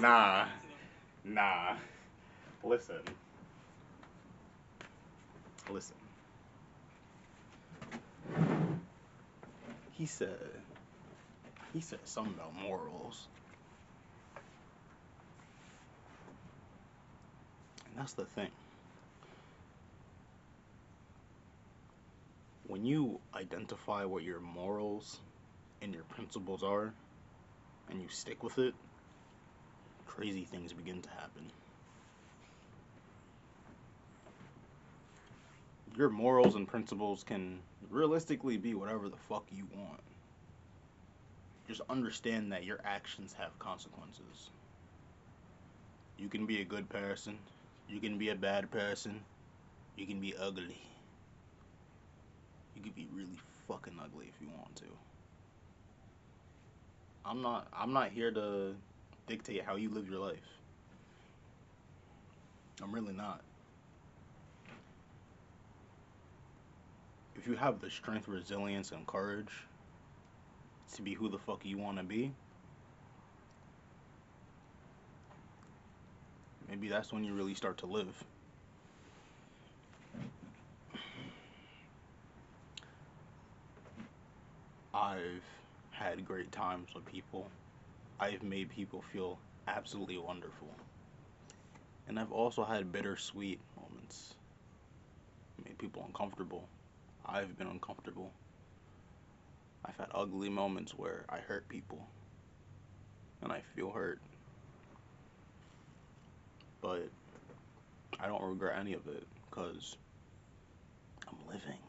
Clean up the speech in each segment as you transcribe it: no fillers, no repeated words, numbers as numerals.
Nah, nah. Listen, listen. He said, he said something about morals, and that's the thing. When you identify what your morals and your principles are, and you stick with it, crazy things begin to happen. Your morals and principles can realistically be whatever the fuck you want. Just understand that your actions have consequences. You can be a good person, you can be a bad person, you can be ugly. You can be really fucking ugly if you want to. I'm not here to dictate how you live your life. I'm really not. If you have the strength, resilience, and courage to be who the fuck you want to be, maybe that's when you really start to live. I've had great times with people. I've made people feel absolutely wonderful. And I've also had bittersweet moments. Made people uncomfortable. I've been uncomfortable. I've had ugly moments where I hurt people and I feel hurt. But I don't regret any of it because I'm living.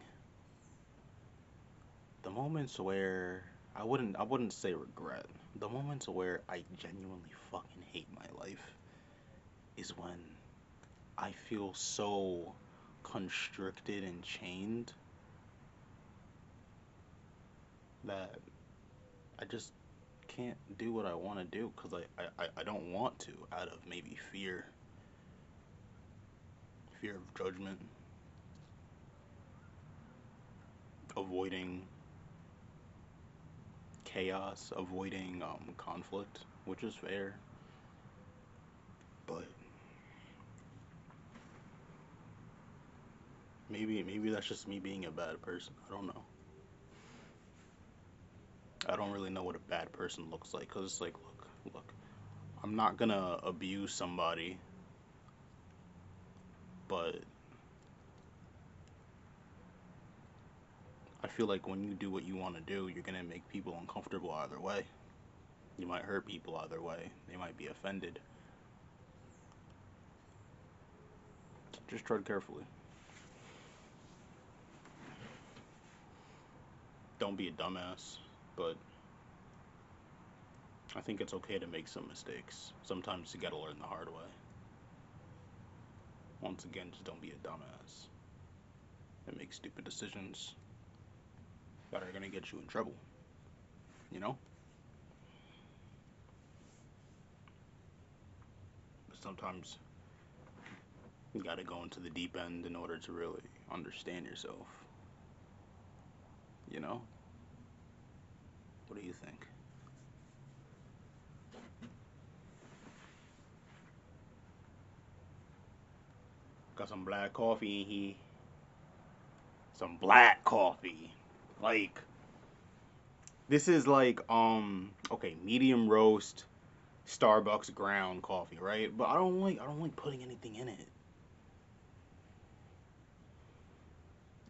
The moments where I wouldn't say regret. The moments where I genuinely fucking hate my life is when I feel so constricted and chained that I just can't do what I want to do because I don't want to out of maybe fear of judgment, avoiding chaos, avoiding conflict, which is fair, but maybe that's just me being a bad person. I don't know. I don't really know what a bad person looks like because it's like, look, I'm not gonna abuse somebody, but I feel like when you do what you want to do, you're gonna make people uncomfortable either way. You might hurt people either way. They might be offended. Just tread carefully. Don't be a dumbass, but I think it's okay to make some mistakes. Sometimes you gotta learn the hard way. Once again, just don't be a dumbass and make stupid decisions that are gonna get you in trouble. You know? But sometimes you gotta go into the deep end in order to really understand yourself. You know? What do you think? Got some black coffee in here. Some black coffee. Like, this is like okay, medium roast Starbucks ground coffee, right? But I don't like putting anything in it.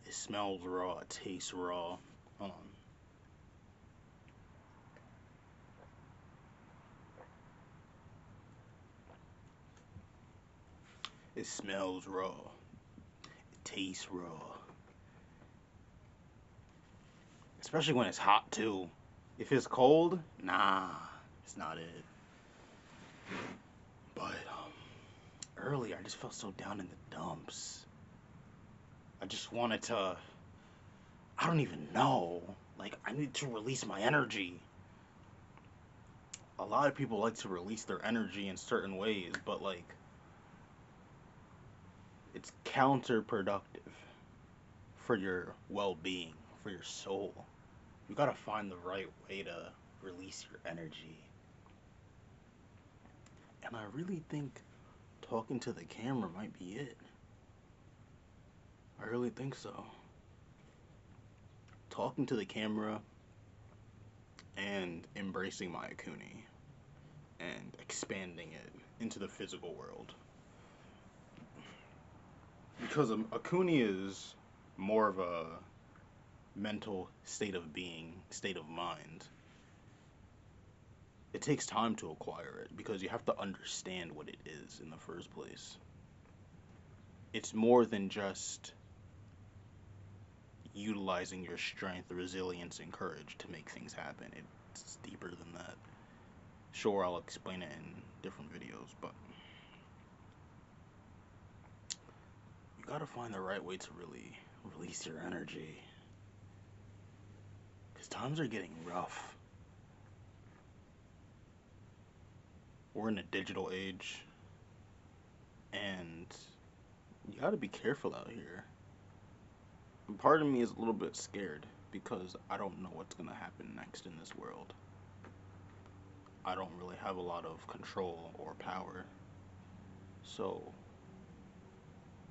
It smells raw, it tastes raw. Hold on. It smells raw. It tastes raw. Especially when it's hot too. If it's cold, nah, it's not it. But earlier I just felt so down in the dumps. I just wanted to I don't even know. Like I need to release my energy. A lot of people like to release their energy in certain ways, but like it's counterproductive for your well-being, for your soul. You gotta find the right way to release your energy. And I really think talking to the camera might be it. I really think so. Talking to the camera and embracing my Akuni and expanding it into the physical world. Because Akuni is more of a mental state of being, state of mind. It takes time to acquire it because you have to understand what it is in the first place. It's more than just utilizing your strength, resilience, and courage to make things happen. It's deeper than that. Sure, I'll explain it in different videos, but you gotta find the right way to really release your energy. Because times are getting rough. We're in a digital age, and you gotta be careful out here. And part of me is a little bit scared because I don't know what's gonna happen next in this world. I don't really have a lot of control or power, so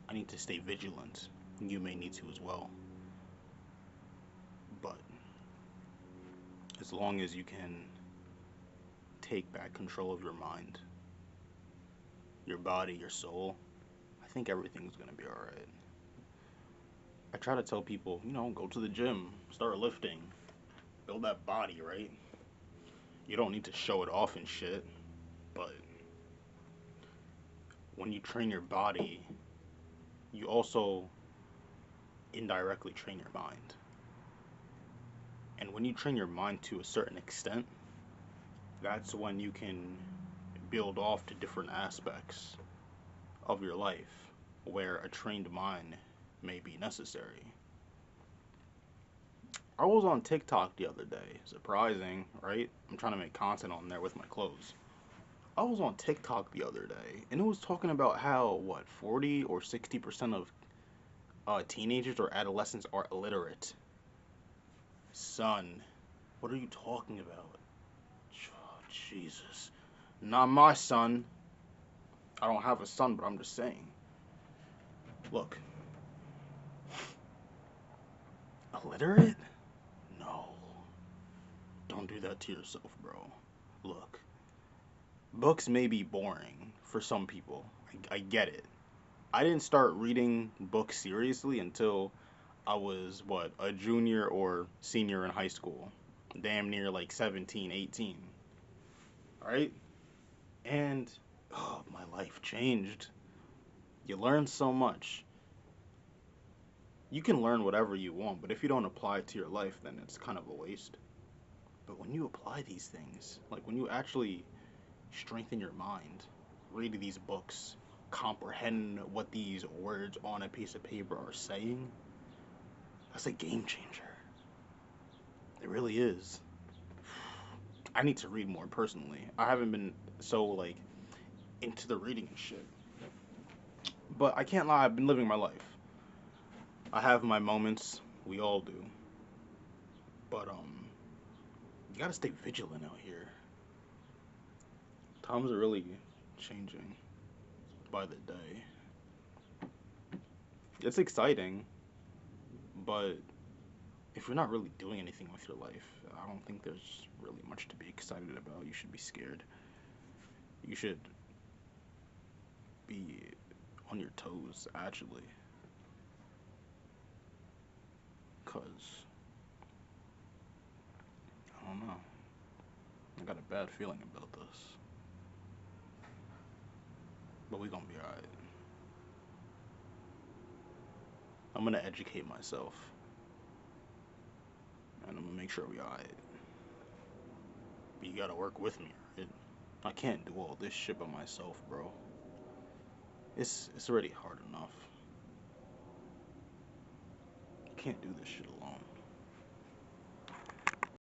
I need to stay vigilant. You may need to as well. But as long as you can take back control of your mind, your body, your soul, I think everything's gonna be alright. I try to tell people, go to the gym, start lifting, build that body, right? You don't need to show it off and shit, but when you train your body, you also indirectly train your mind. And when you train your mind to a certain extent, that's when you can build off to different aspects of your life where a trained mind may be necessary. I was on TikTok the other day. Surprising, right? I'm trying to make content on there with my clothes. I was on TikTok the other day, and it was talking about how, 40 or 60% of teenagers or adolescents are illiterate. Son, what are you talking about? Oh, Jesus. Not my son. I don't have a son, but I'm just saying. Look. Illiterate? No. Don't do that to yourself, bro. Look. Books may be boring for some people. I get it. I didn't start reading books seriously until I was, a junior or senior in high school. Damn near like 17, 18. Alright? And, my life changed. You learn so much. You can learn whatever you want, but if you don't apply it to your life, then it's kind of a waste. But when you apply these things, like when you actually strengthen your mind, read these books, comprehend what these words on a piece of paper are saying, that's a game changer. It really is. I need to read more personally. I haven't been so into the reading and shit. But I can't lie, I've been living my life. I have my moments, we all do. But you gotta stay vigilant out here. Times are really changing by the day. It's exciting, but if you're not really doing anything with your life, I don't think there's really much to be excited about. You should be scared. You should be on your toes, actually. Because, I don't know. I got a bad feeling about this. But we gonna be alright. I'm gonna educate myself. And I'm gonna make sure we alright. But you gotta work with me, right? I can't do all this shit by myself, bro. It's already hard enough. I can't do this shit alone.